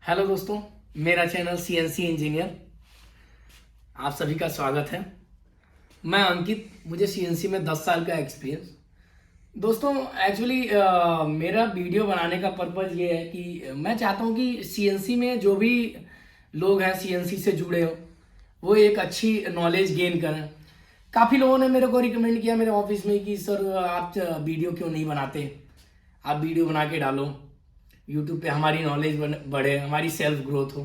Hello दोस्तों, मेरा channel CNC engineer आप सभी का स्वागत है। मैं अंकित, मुझे सीएनसी में 10 साल का एक्सपीरियंस। दोस्तों एक्चुअली मेरा वीडियो बनाने का पर्पज़ ये है कि मैं चाहता हूँ कि सीएनसी में जो भी लोग हैं सीएनसी से जुड़े हो वो एक अच्छी नॉलेज गेन करें। काफ़ी लोगों ने मेरे को रिकमेंड किया मेरे ऑफिस में कि सर आप वीडियो क्यों नहीं बनाते, आप वीडियो बना के डालो यूट्यूब पे, हमारी नॉलेज बढ़े, हमारी सेल्फ ग्रोथ हो।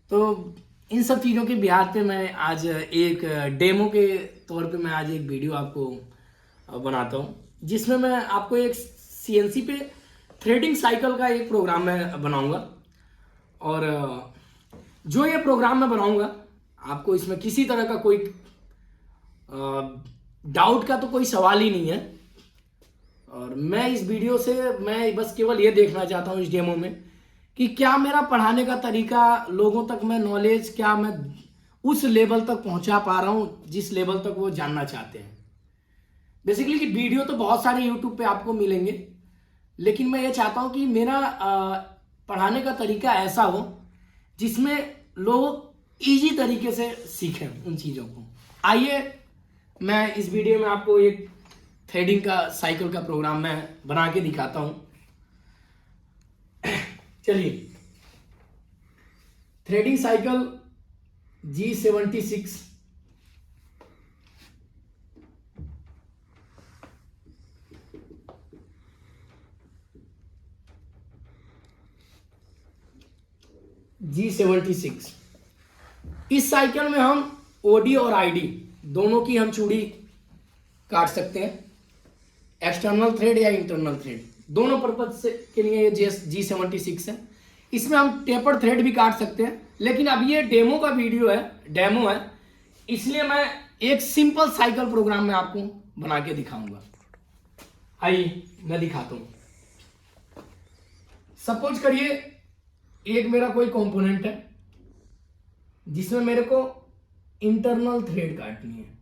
तो इन सब चीज़ों के बिहार पे मैं आज एक डेमो के तौर पे मैं आज एक वीडियो आपको बनाता हूँ, जिसमें मैं आपको एक सीएनसी पे थ्रेडिंग साइकिल का एक प्रोग्राम मैं बनाऊंगा। और जो ये प्रोग्राम मैं बनाऊंगा, आपको इसमें किसी तरह का कोई डाउट का तो कोई सवाल ही नहीं है। और मैं इस वीडियो से मैं बस केवल ये देखना चाहता हूँ इस डेमो में कि क्या मेरा पढ़ाने का तरीका लोगों तक, मैं नॉलेज क्या मैं उस लेवल तक पहुंचा पा रहा हूं जिस लेवल तक वो जानना चाहते हैं। बेसिकली कि वीडियो तो बहुत सारे यूट्यूब पे आपको मिलेंगे, लेकिन मैं ये चाहता हूं कि मेरा पढ़ाने का तरीका ऐसा हो जिसमें लोग इजी तरीके से सीखें उन चीज़ों को। आइए मैं इस वीडियो में आपको एक थ्रेडिंग का साइकिल का प्रोग्राम मैं बना के दिखाता हूं। चलिए, थ्रेडिंग साइकिल G76 G76 इस साइकिल में हम ओडी और आईडी दोनों की हम चूड़ी काट सकते हैं, एक्सटर्नल थ्रेड या इंटरनल थ्रेड, दोनों पर्पज से के लिए ये G76 है। इसमें हम टेपर थ्रेड भी काट सकते हैं, लेकिन अब ये डेमो का वीडियो है, डेमो है, इसलिए मैं एक सिंपल साइकिल प्रोग्राम में आपको बना के दिखाऊंगा। आइए मैं दिखाता हूं। सपोज करिए एक मेरा कोई कंपोनेंट है जिसमें मेरे को इंटरनल थ्रेड काटनी है।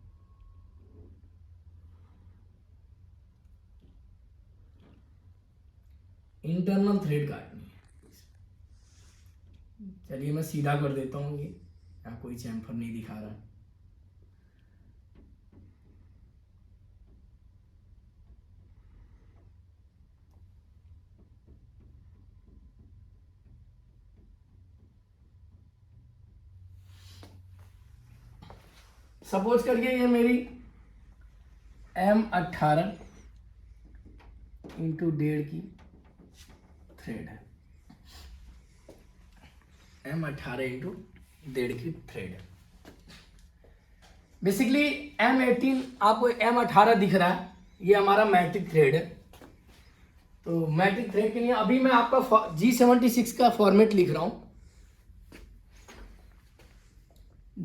इंटरनल थ्रेड काटनी है। चलिए मैं सीधा कर देता हूं, ये यहाँ कोई चैम्फर नहीं दिखा रहा। सपोज करिए ये मेरी M18 इंटू 1.5 की थ्रेड है। M18 इंटू 1.5 की थ्रेड है। बेसिकली M18, आपको M18 दिख रहा है, ये हमारा मैट्रिक थ्रेड है। तो मैट्रिक थ्रेड के लिए अभी मैं आपका G76 का फॉर्मेट लिख रहा हूं।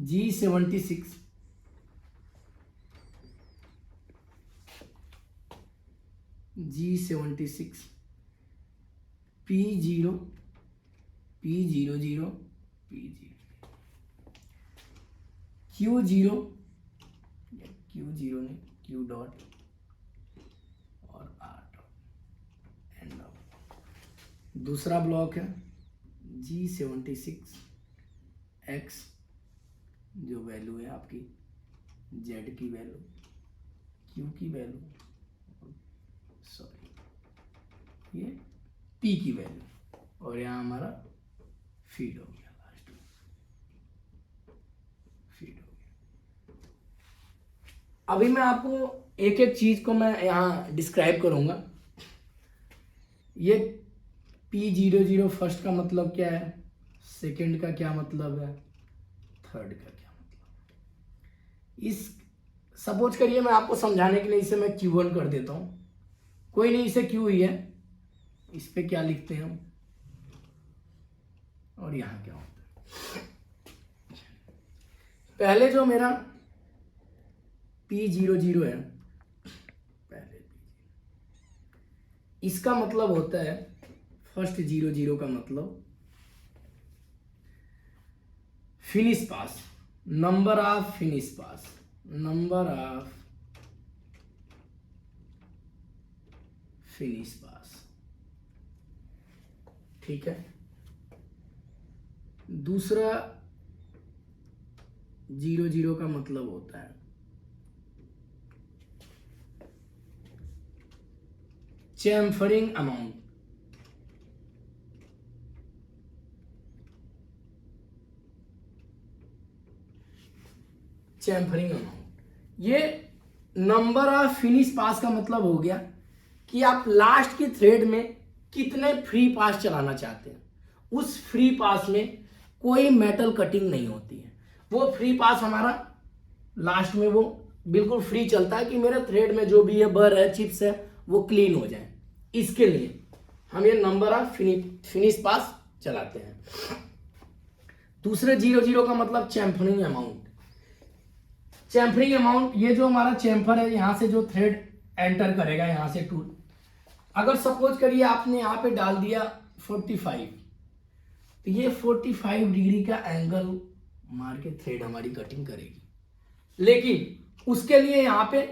G76 P0 P00 P0 Q0 Q0 नहीं Q डॉट और R डॉट एंड डॉट। दूसरा ब्लॉक है G76 X, जो वैल्यू है आपकी Z की वैल्यू, Q की वैल्यू, सॉरी ये P की वैल्यू, और यहाँ हमारा फीड हो गया, लास्ट में फीड हो गया। अभी मैं आपको एक एक चीज को मैं यहाँ डिस्क्राइब करूंगा। ये P00 फर्स्ट का मतलब क्या है, सेकंड का क्या मतलब है, थर्ड का क्या मतलब। इस सपोज करिए मैं आपको समझाने के लिए इसे मैं Q1 कर देता हूं, कोई नहीं, इसे Q ही है, इस पे क्या लिखते हैं हम, और यहां क्या होता है। पहले जो मेरा P00 है, पहले इसका मतलब होता है, फर्स्ट 00 का मतलब finish pass, number of finish pass, number of finish pass, ठीक है। दूसरा 00 का मतलब होता है चैम्फरिंग अमाउंट। चैम्फरिंग अमाउंट ये नंबर ऑफ फिनिश पास का मतलब हो गया कि आप लास्ट के थ्रेड में कितने फ्री पास चलाना चाहते हैं। उस फ्री पास में कोई मेटल कटिंग नहीं होती है, वो फ्री पास हमारा लास्ट में वो बिल्कुल फ्री चलता है कि मेरे थ्रेड में जो भी है बर है चिप्स है वो क्लीन हो जाए। इसके लिए हम ये नंबर ऑफ फिनिश पास चलाते हैं। दूसरे 00 का मतलब चैम्फरिंग अमाउंट। चैम्फरिंग अमाउंट ये जो हमारा चैम्फर है यहां से जो थ्रेड एंटर करेगा यहां से टूल, अगर सपोज करिए आपने यहां पे डाल दिया 45, तो ये 45 डिग्री का एंगल मार के थ्रेड हमारी कटिंग करेगी। लेकिन उसके लिए यहां पे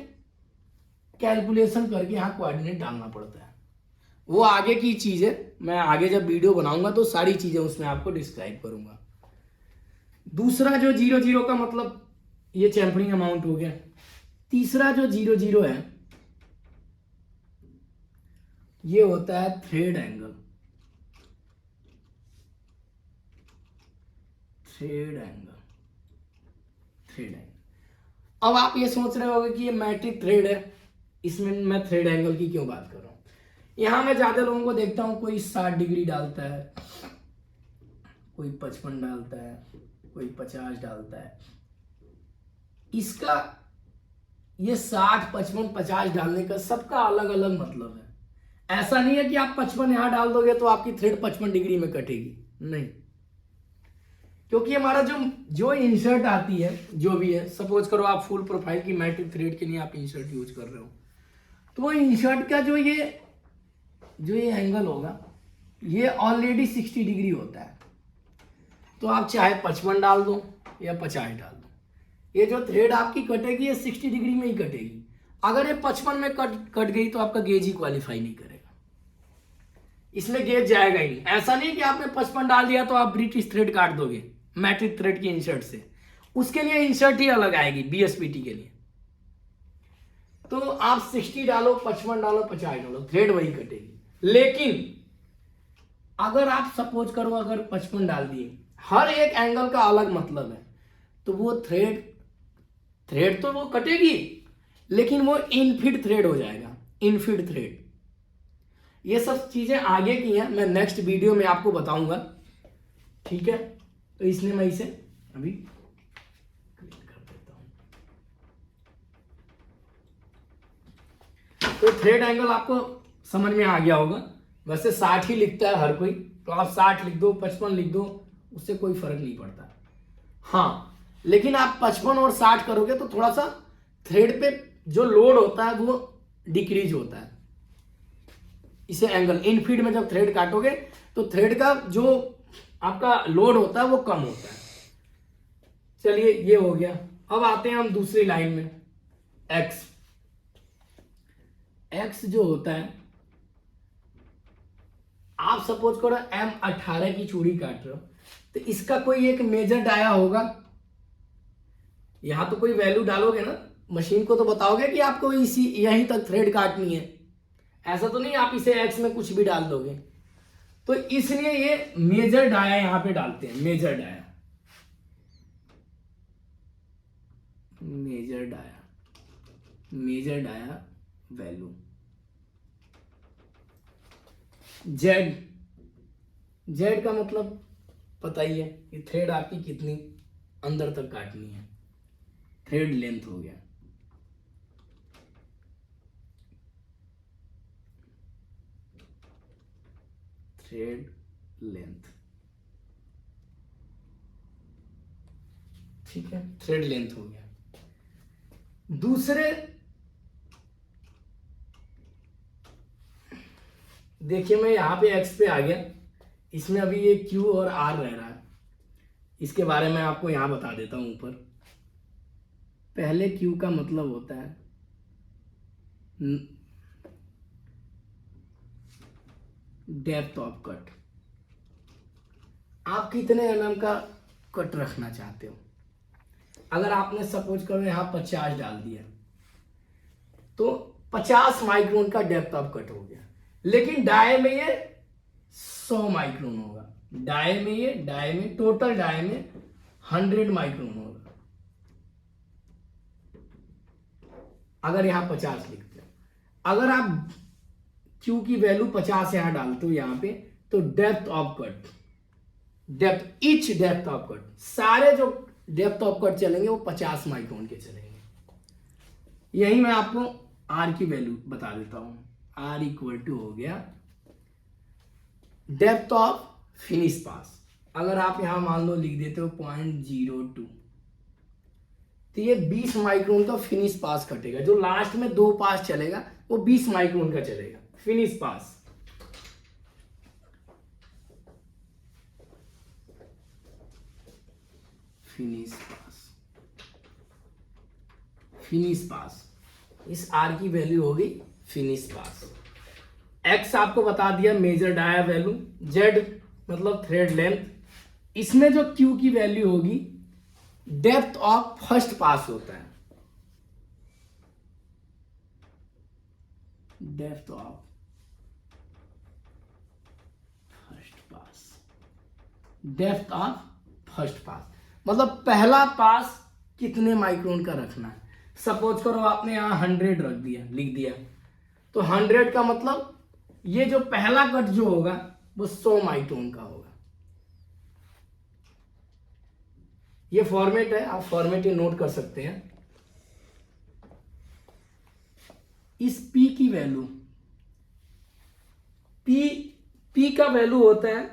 कैलकुलेशन करके यहां कोऑर्डिनेट डालना पड़ता है, वो आगे की चीज है। मैं आगे जब वीडियो बनाऊंगा तो सारी चीजें उसमें आपको डिस्क्राइब करूंगा। दूसरा जो 00 का मतलब ये चैम्फरिंग अमाउंट हो गया। तीसरा जो 00 है ये होता है थ्रेड एंगल। Thread angle. अब आप ये सोच रहे होंगे कि ये मैट्रिक थ्रेड है, इसमें मैं थ्रेड एंगल की क्यों बात कर रहा हूं। यहां मैं ज्यादा लोगों को देखता हूं, कोई 60 डिग्री डालता है, कोई 55 डालता है, कोई 50 डालता है। इसका ये 60, 55, 50 डालने का सबका अलग अलग मतलब है। ऐसा नहीं है कि आप 55 यहां डाल दोगे तो आपकी थ्रेड 55 डिग्री में कटेगी, नहीं। क्योंकि हमारा जो जो इंसर्ट आती है जो भी है, सपोज करो आप फुल प्रोफाइल की मैट्रिक थ्रेड के लिए आप इंसर्ट यूज कर रहे हो, तो वो इंसर्ट का जो ये एंगल होगा ये ऑलरेडी 60 डिग्री होता है। तो आप चाहे 55 डाल दो या 50 डाल दो, ये जो थ्रेड आपकी कटेगी ये 60 डिग्री में ही कटेगी। अगर ये 55 में कट गई तो आपका गेज ही क्वालिफाई नहीं करेगा, इसमें गेज जाएगा ही नहीं। ऐसा नहीं कि आपने 55 डाल दिया तो आप ब्रिटिश थ्रेड काट दोगे मैट्रिक थ्रेड की इंसर्ट से, उसके लिए इंसर्ट ही अलग आएगी बीएसपीटी के लिए। तो आप 60 डालो, 55 डालो, 50 डालो, थ्रेड वही कटेगी। लेकिन अगर आप सपोज करो अगर 55 डाल दिए, हर एक एंगल का अलग मतलब है, तो वो थ्रेड तो वो कटेगी लेकिन वो इनफिट थ्रेड हो जाएगा, इनफिट थ्रेड। ये सब चीजें आगे की हैं, मैं नेक्स्ट वीडियो में आपको बताऊंगा, ठीक है। तो इसलिए मैं इसे अभी क्लिक कर देता हूं। तो थ्रेड एंगल आपको समझ में आ गया होगा। वैसे 60 ही लिखता है हर कोई, तो आप 60 लिख दो, 55 लिख दो, उससे कोई फर्क नहीं पड़ता। हाँ, लेकिन आप 55 और 60 करोगे तो थोड़ा सा थ्रेड पे जो लोड होता है वो डिक्रीज होता है। इसे एंगल इनफीड में जब थ्रेड काटोगे तो थ्रेड का जो आपका लोड होता है वो कम होता है। चलिए ये हो गया। अब आते हैं हम दूसरी लाइन में, एक्स। एक्स जो होता है, आप सपोज करो M18 की चूड़ी काट रहे हो, तो इसका कोई एक मेजर डाया होगा। यहां तो कोई वैल्यू डालोगे ना, मशीन को तो बताओगे कि आपको इसी यहीं तक थ्रेड काटनी है। ऐसा तो नहीं आप इसे एक्स में कुछ भी डाल दोगे। तो इसलिए ये मेजर डाया यहां पे डालते हैं, major dia, major dia, major dia value Z. Z का मतलब पता ही है कि थ्रेड आपकी कितनी अंदर तक काटनी है, थ्रेड लेंथ हो गया। थ्रेड लेंथ, ठीक है, थ्रेड लेंथ हो गया। दूसरे देखिए मैं यहां पे एक्स पे आ गया, इसमें अभी ये क्यू और आर रह रहा है, इसके बारे में आपको यहां बता देता हूं ऊपर। पहले क्यू का मतलब होता है डेप्थ ऑफ कट, आप कितने mm का कट रखना चाहते हो। अगर आपने सपोज करो यहाँ 50 डाल दिया तो 50 माइक्रोन का डेप्थ ऑफ कट हो गया, लेकिन डाई में ये 100 माइक्रोन होगा। डाई में टोटल डाई में 100 माइक्रोन होगा। अगर यहाँ 50 लिखते हो, अगर आप Q की वैल्यू 50 यहां डालते हो यहाँ पे, तो depth of cut, each depth of cut, सारे जो डेप्थ ऑफ कट चलेंगे वो 50 माइक्रोन के चलेंगे। यही मैं आपको R की वैल्यू बता देता हूं। R इक्वल टू हो गया डेप्थ ऑफ फिनिश पास। अगर आप यहां मान लो लिख देते हो 0.02, तो ये 20 माइक्रोन का फिनिश पास कटेगा। जो लास्ट में 2 पास चलेगा वो 20 माइक्रोन का चलेगा फिनिश पास। फिनिश पास इस R की वैल्यू होगी फिनिश पास। X आपको बता दिया मेजर डाया वैल्यू, Z मतलब थ्रेड लेंथ। इसमें जो Q की वैल्यू होगी डेप्थ ऑफ फर्स्ट पास होता है, डेप्थ ऑफ फर्स्ट पास मतलब पहला पास कितने माइक्रोन का रखना है। सपोज करो आपने यहां 100 रख दिया, लिख दिया, तो 100 का मतलब ये जो पहला कट जो होगा वो 100 माइक्रोन का होगा। ये फॉर्मेट है, आप फॉर्मेट ये नोट कर सकते हैं। इस P की वैल्यू, P का वैल्यू होता है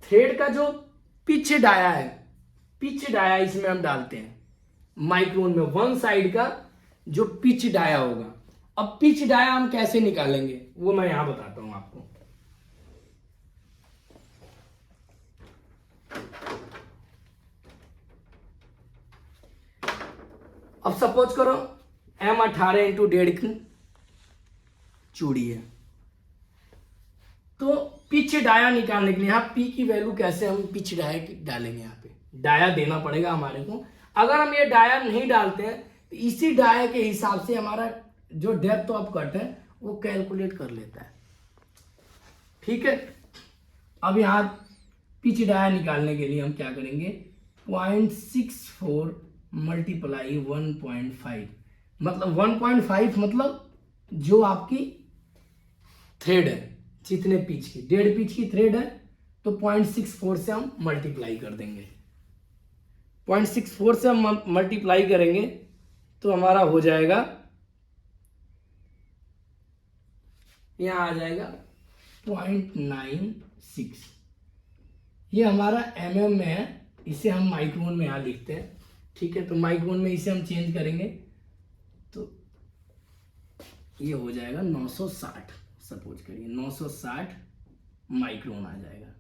थ्रेड का जो पिच डाया है, पिच डाया इसमें हम डालते हैं माइक्रोन में, वन साइड का जो पिच डाया होगा। अब पिच डाया हम कैसे निकालेंगे वो मैं यहां बताता हूं आपको। अब सपोज करो M18 इंटू 1.5 की चूड़ी है, तो पिच डाया निकालने के लिए यहाँ P की वैल्यू कैसे हम पिच डाया डालेंगे। यहाँ पे डाया देना पड़ेगा हमारे को। अगर हम ये डाया नहीं डालते हैं तो इसी डाया के हिसाब से हमारा जो डेप्थ ऑफ कट है वो कैलकुलेट कर लेता है। ठीक है, अब यहाँ पिच डाया निकालने के लिए हम क्या करेंगे, 0.64 मल्टीप्लाई 1.5, मतलब 1.5 मतलब जो आपकी थ्रेड है, जितने पिच की 1.5 पिच की थ्रेड है, तो 0.64 से हम मल्टीप्लाई कर देंगे। 0.64 से हम मल्टीप्लाई करेंगे तो हमारा हो जाएगा, यहाँ आ जाएगा 0.96। ये हमारा mm में है, इसे हम माइक्रोन में यहाँ लिखते हैं। ठीक है, तो माइक्रोन में इसे हम चेंज करेंगे तो ये हो जाएगा 960। सपोज करिए 960 माइक्रोन आ जाएगा।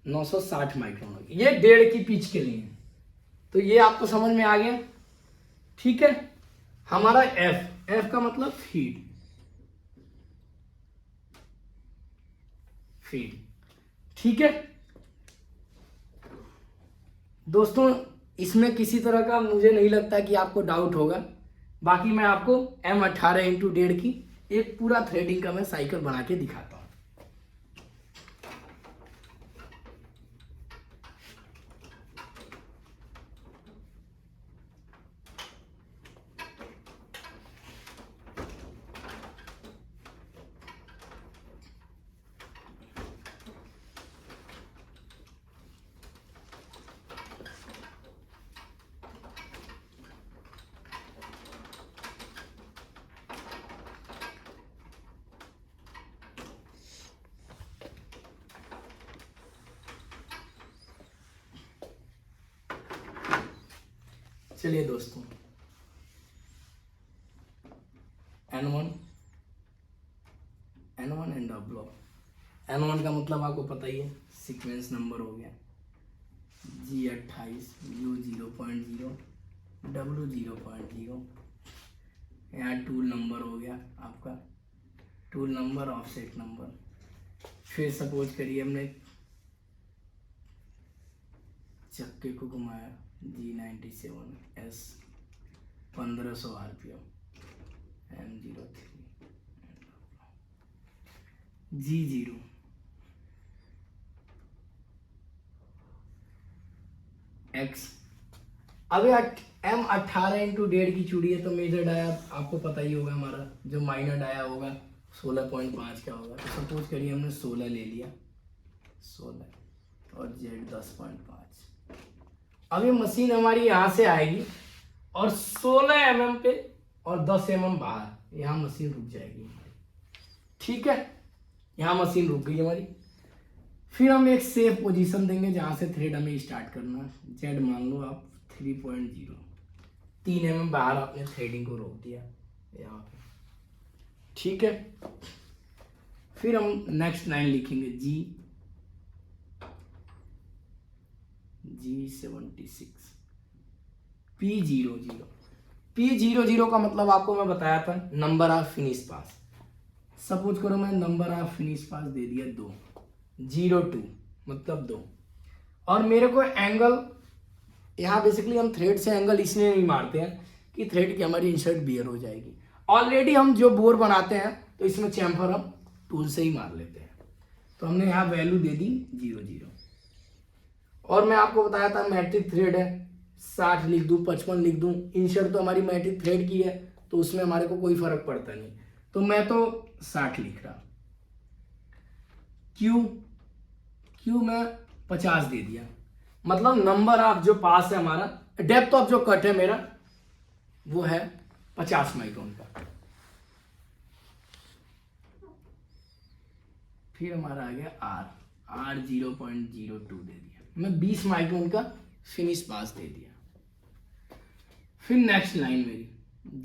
नौ सौ 60 माइक्रोन होगी, ये 1.5 की पिच के लिए। तो ये आपको समझ में आ गया। ठीक है, हमारा F का मतलब फीड। ठीक है दोस्तों, इसमें किसी तरह का मुझे नहीं लगता कि आपको डाउट होगा। बाकी मैं आपको M18 इंटू 1.5 की एक पूरा थ्रेडिंग का मैं साइकिल बना के दिखाता हूं। चलिए दोस्तों, N1 एंड W। N1 का मतलब आपको पता ही है, सीक्वेंस नंबर हो गया, G28, U 0.0, W 0.0, यहाँ टूल नंबर हो गया आपका, टूल नंबर, ऑफसेट नंबर। फिर सपोज करिए हमने चक्के को घुमाया, G97S 1500 RPM, M03 G0 X। अब M18 इंटू 1.5 की चूड़ी है, तो मेजर डाया आपको पता ही होगा हमारा, जो माइनर डाया होगा 16.5 का होगा। तो सपोज करिए हमने 16 ले लिया, 16 और Z 10.5। अब ये मशीन हमारी यहाँ से आएगी और 16 mm पे और 10 mm बाहर, यहाँ मशीन रुक जाएगी हमारी। ठीक है, यहाँ मशीन रुक गई हमारी। फिर हम एक सेफ पोजीशन देंगे जहाँ से थ्रेड हमें स्टार्ट करना है। Z मान लो आप 3.0, 3 mm बाहर आपने थ्रेडिंग को रोक दिया यहाँ पे। ठीक है, फिर हम नेक्स्ट लाइन लिखेंगे G76 P00। P00 का मतलब आपको मैं बताया था, number of finish pass. Suppose करो मैं नंबर ऑफ फिनिश पास दे दिया 2, 02 मतलब 2। और मेरे को एंगल, यहाँ बेसिकली हम थ्रेड से एंगल इसलिए नहीं मारते हैं कि थ्रेड की हमारी इंसर्ट बियर हो जाएगी। ऑलरेडी हम जो बोर बनाते हैं तो इसमें चैम्फर हम टूल से ही मार लेते हैं। तो हमने यहाँ वैल्यू दे दी 00। और मैं आपको बताया था मैट्रिक थ्रेड है, 60 लिख दूँ 55 लिख दूँ, इंसर्ट तो हमारी मैट्रिक थ्रेड की है तो उसमें हमारे को कोई फर्क पड़ता नहीं। तो मैं तो 60 लिख रहा। क्यू में 50 दे दिया, मतलब नंबर ऑफ जो पास है हमारा, डेप्थ ऑफ जो कट है मेरा वो है 50 माइक्रोन का। फिर हमारा आ गया R 0.02 दे दिया, मैं 20 माइक्रोन का फिनिश पास दे दिया। फिर नेक्स्ट लाइन मेरी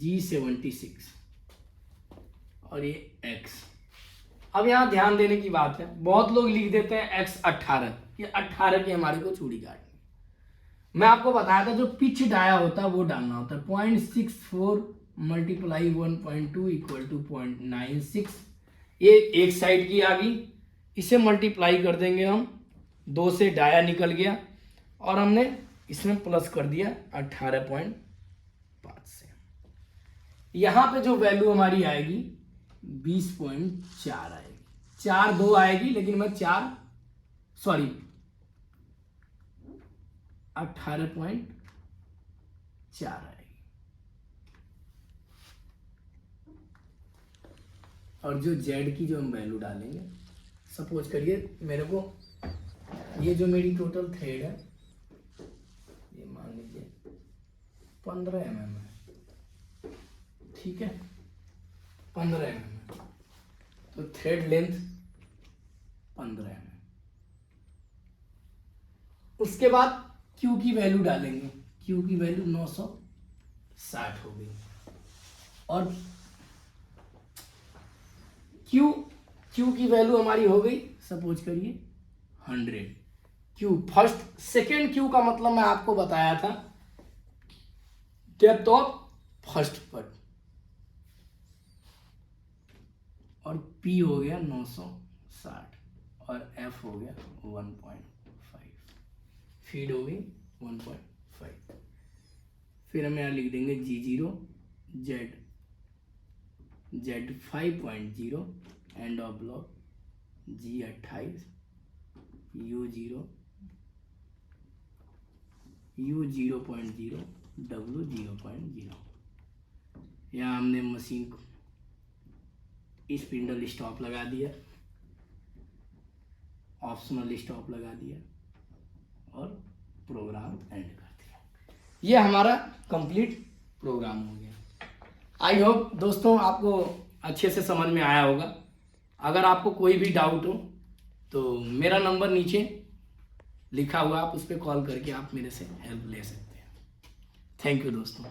G76 और ये X। अब यहाँ ध्यान देने की बात है, बहुत लोग लिख देते हैं X18, ये 18 की हमारे को चूड़ी काटनी। मैं आपको बताया था जो पिच डाया होता है वो डालना होता है। 0.64 मल्टीप्लाई 1.2 इक्वल टू 0.96। ये एक साइड की आ गई, इसे मल्टीप्लाई कर देंगे हम, 2 से डाया निकल गया और हमने इसमें प्लस कर दिया 18.5 से। यहाँ पे जो वैल्यू हमारी आएगी 20.4 आएगी। 4 2 आएगी, लेकिन मैं 18.4 आएगी। और जो Z की जो हम वैल्यू डालेंगे, सपोज करिए मेरे को ये जो मेरी टोटल थ्रेड है ये मान लीजिए 15 mm है। ठीक है, 15 mm है, तो थ्रेड लेंथ 15 mm। उसके बाद Q की वैल्यू डालेंगे, Q की वैल्यू 960 हो गई। और Q की वैल्यू हमारी हो गई, सपोज करिए 100। Q फर्स्ट, सेकेंड Q का मतलब मैं आपको बताया था डेप्थ ऑफ फर्स्ट कट। और P हो गया 960 और F हो गया 1.5, फीड हो गई 1.5। फिर हम यहाँ लिख देंगे G0 Z 5.0 end of block G28 U0 0.0 W 0.0। यहाँ हमने मशीन को स्पिंडल स्टॉप लगा दिया, ऑप्शनल स्टॉप लगा दिया और प्रोग्राम एंड कर दिया। ये हमारा कंप्लीट प्रोग्राम हो गया। आई होप दोस्तों आपको अच्छे से समझ में आया होगा। अगर आपको कोई भी डाउट हो तो मेरा नंबर नीचे लिखा हुआ, आप उस पर कॉल करके आप मेरे से हेल्प ले सकते हैं। थैंक यू दोस्तों।